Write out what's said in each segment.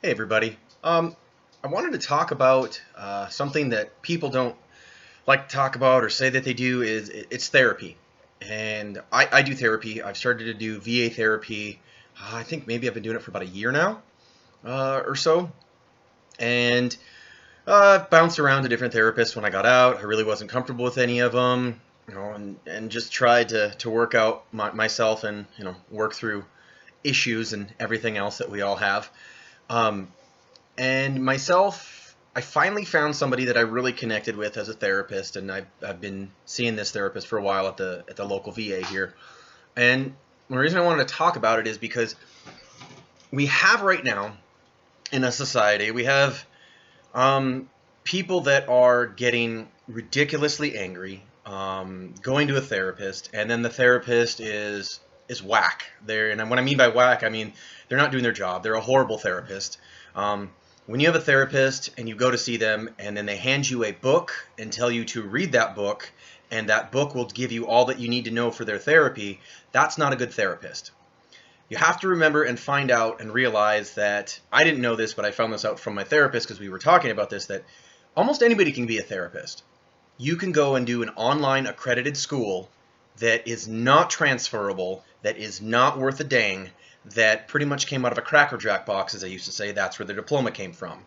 Hey everybody. I wanted to talk about something that people don't like to talk about or say that they do is it's therapy. And I do therapy. I've started to do VA therapy. I think maybe I've been doing it for about a year now or so. And bounced around to different therapists when I got out. I really wasn't comfortable with any of them, and just tried to work out myself and work through issues and everything else that we all have. Um, And myself, I finally found somebody that I really connected with as a therapist, and I've been seeing this therapist for a while at the local VA here. And the reason I wanted to talk about it is because we have right now in a society, we have people that are getting ridiculously angry, going to a therapist, and then the therapist is whack. And what I mean by whack, I mean they're not doing their job. They're a horrible therapist. Um, when you have a therapist and you go to see them, and then they hand you a book and tell you to read that book, and that book will give you all that you need to know for their therapy, that's not a good therapist. You have to remember and find out and realize that I didn't know this, but I found this out from my therapist because we were talking about this, that almost anybody can be a therapist. You can go and do an online accredited school that is not transferable, that is not worth a dang, that pretty much came out of a Cracker Jack box, as I used to say. That's where their diploma came from.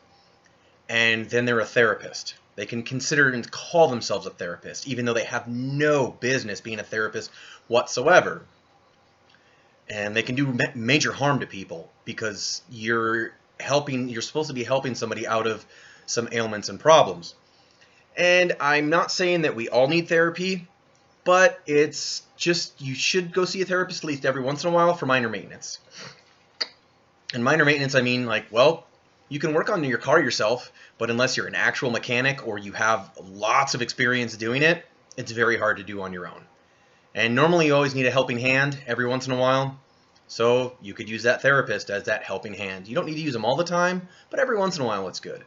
And then they're a therapist. They can consider and call themselves a therapist, even though they have no business being a therapist whatsoever. And they can do major harm to people because you're supposed to be helping somebody out of some ailments and problems. And I'm not saying that we all need therapy, but it's just you should go see a therapist at least every once in a while for minor maintenance. And minor maintenance, I mean, like, well, you can work on your car yourself, but unless you're an actual mechanic or you have lots of experience doing it, it's very hard to do on your own. And normally you always need a helping hand every once in a while. So you could use that therapist as that helping hand. You don't need to use them all the time, but every once in a while it's good.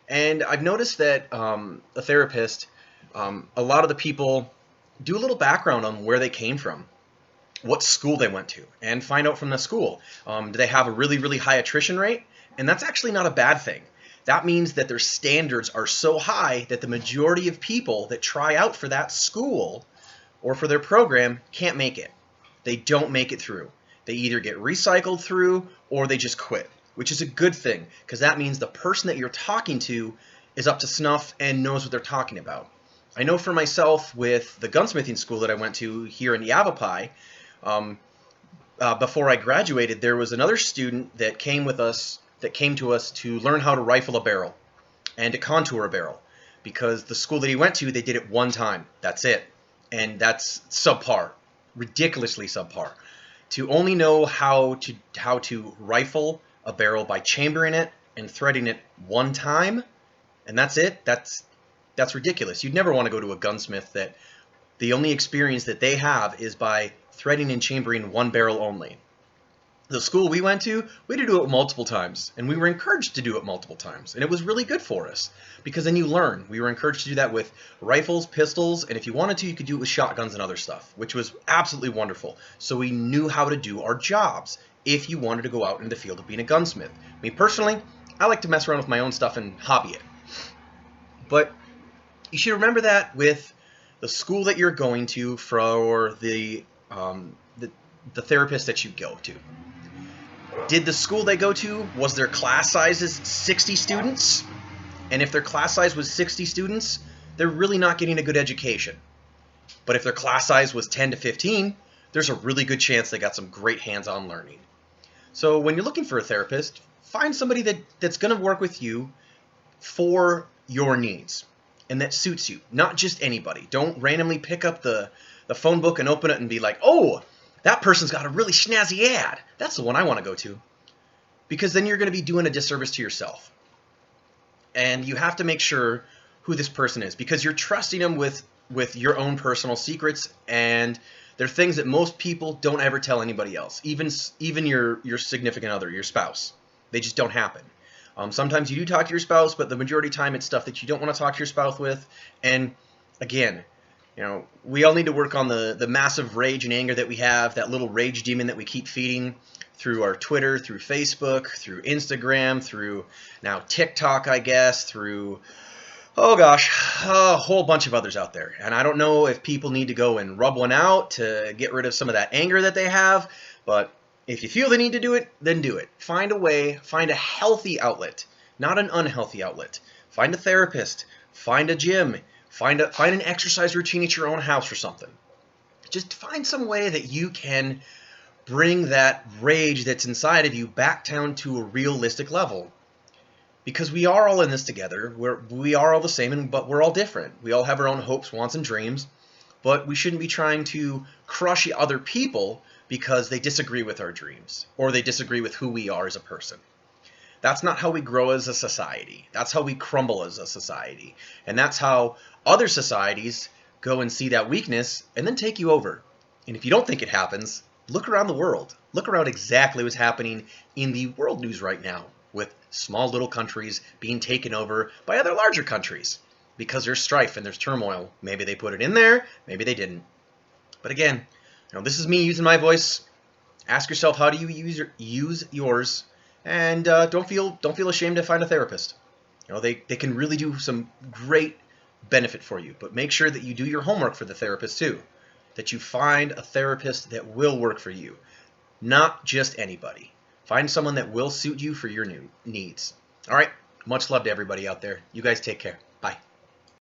And I've noticed that a therapist, a lot of the people do a little background on where they came from, what school they went to, and find out from the school. Do they have a really, really high attrition rate? And that's actually not a bad thing. That means that their standards are so high that the majority of people that try out for that school or for their program can't make it. They don't make it through. They either get recycled through or they just quit, which is a good thing because that means the person that you're talking to is up to snuff and knows what they're talking about. I know for myself with the gunsmithing school that I went to here in Yavapai, before I graduated, there was another student that came to us to learn how to rifle a barrel and to contour a barrel because the school that he went to, they did it one time. That's it. And that's subpar, ridiculously subpar. To only know how to rifle a barrel by chambering it and threading it one time, and that's it. That's ridiculous. You'd never want to go to a gunsmith that the only experience that they have is by threading and chambering one barrel only. The school we went to, we had to do it multiple times, and we were encouraged to do it multiple times, and it was really good for us because then you learn. We were encouraged to do that with rifles, pistols, and if you wanted to, you could do it with shotguns and other stuff, which was absolutely wonderful. So we knew how to do our jobs if you wanted to go out in the field of being a gunsmith. Me personally, I like to mess around with my own stuff and hobby it. But you should remember that with the school that you're going to for the therapist that you go to. Did the school they go to, was their class sizes 60 students? And if their class size was 60 students, they're really not getting a good education. But if their class size was 10 to 15, there's a really good chance they got some great hands-on learning. So when you're looking for a therapist, find somebody that's going to work with you for your needs and that suits you, not just anybody. Don't randomly pick up the phone book and open it and be like, oh, that person's got a really snazzy ad. That's the one I want to go to. Because then you're going to be doing a disservice to yourself. And you have to make sure who this person is because you're trusting them with your own personal secrets, and they're things that most people don't ever tell anybody else, even your significant other, your spouse. They just don't happen. Sometimes you do talk to your spouse, but the majority of the time it's stuff that you don't want to talk to your spouse with. And again, we all need to work on the massive rage and anger that we have, that little rage demon that we keep feeding. through our Twitter, through Facebook, through Instagram, through now TikTok, I guess, through, oh gosh, a whole bunch of others out there. And I don't know if people need to go and rub one out to get rid of some of that anger that they have, but if you feel the need to do it, then do it. Find a way, find a healthy outlet, not an unhealthy outlet. Find a therapist, find a gym, find an exercise routine at your own house or something. Just find some way that you can bring that rage that's inside of you back down to a realistic level. Because we are all in this together. We are all the same, but we're all different. We all have our own hopes, wants, and dreams. But we shouldn't be trying to crush other people because they disagree with our dreams or they disagree with who we are as a person. That's not how we grow as a society. That's how we crumble as a society. And that's how other societies go and see that weakness and then take you over. And if you don't think it happens, look around the world. Look around exactly what's happening in the world news right now with small little countries being taken over by other larger countries because there's strife and there's turmoil. Maybe they put it in there, maybe they didn't. But again, this is me using my voice. Ask yourself, how do you use yours? And don't feel ashamed to find a therapist. They can really do some great benefit for you. But make sure that you do your homework for the therapist too. That you find a therapist that will work for you, not just anybody. Find someone that will suit you for your new needs. All right. Much love to everybody out there. You guys take care. Bye.